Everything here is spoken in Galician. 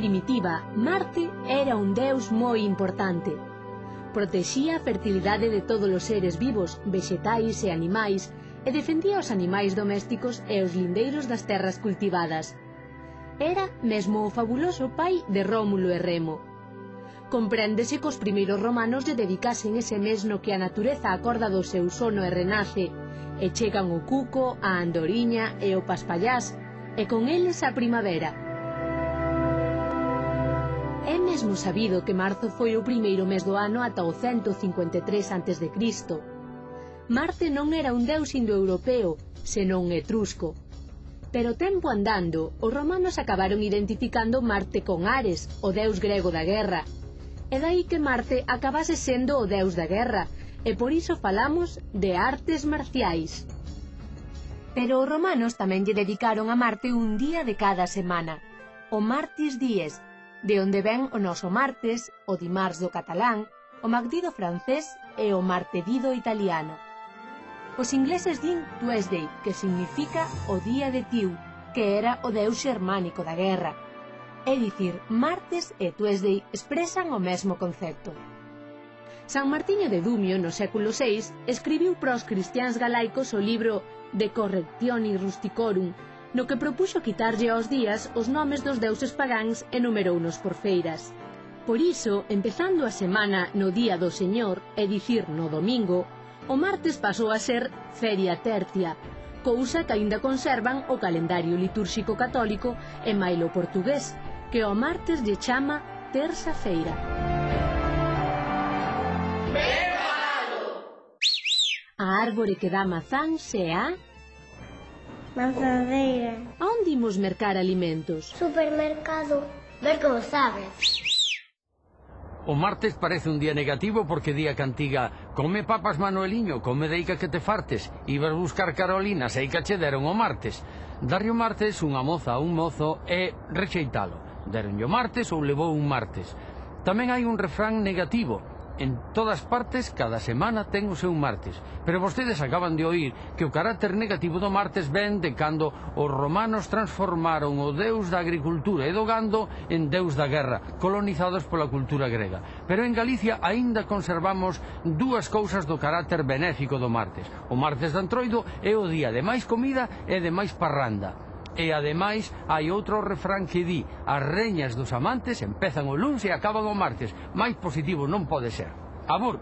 primitiva, Marte era un deus moi importante. Protexía a fertilidade de todos os seres vivos, vexetais e animais, e defendía os animais domésticos e os lindeiros das terras cultivadas. Era mesmo o fabuloso pai de Rómulo e Remo. Compréndese que os primeiros romanos lle dedicasen ese mes no que a natureza acorda do seu sono e renace, e chegan o cuco, a andoriña e o paspallás, e con eles a primavera. É mesmo sabido que marzo foi o primeiro mes do ano ata o 153 a.C. Marte non era un deus indoeuropeo, senón etrusco. Pero tempo andando, os romanos acabaron identificando Marte con Ares, o deus grego da guerra. E dai que Marte acabase sendo o deus da guerra, e por iso falamos de artes marciais. Pero os romanos tamén lle dedicaron a Marte un día de cada semana, o Martis Dies, de onde ven o noso martes, o dimarts do catalán, o magdi do francés e o martedí do italiano. Os ingleses din Tuesday, que significa o día de Tiu, que era o deus xermánico da guerra. É dicir, martes e Tuesday expresan o mesmo concepto. San Martiño de Dumio, no século VI, escribiu para os cristiáns galaicos o libro De Correctione Rusticorum, no que propuxo quitarlle aos días os nomes dos deuses pagáns e numerounos por feiras. Por iso, empezando a semana no día do Señor, é dicir, no domingo, o martes pasou a ser Feria Tertia, cousa que aínda conservan o calendario litúrxico católico e mailo portugués, que ao martes lle chama Terza Feira. A árbore que dá mazáns é a... Mazadeira. A onde imos mercar alimentos? Supermercado. Ver como sabes. O martes parece un día negativo porque día cantiga come papas Manueliño, come deica que te fartes, ibas buscar Carolinas e que che deron o martes. Darlle o martes unha moza a un mozo é rexeitalo. Deronlle o martes ou levou un martes. Tamén hai un refrán negativo. En todas partes, cada semana ten o seu martes. Pero vostedes acaban de oír que o carácter negativo do martes ven de cando os romanos transformaron o deus da agricultura e do gando en deus da guerra, colonizados pola cultura grega. Pero en Galicia aínda conservamos dúas cousas do carácter benéfico do martes. O martes de Antroido é o día de máis comida e de máis parranda. E, ademais, hai outro refrán que di as reñas dos amantes empezan o luns e acaban o martes. Máis positivo non pode ser. Abur!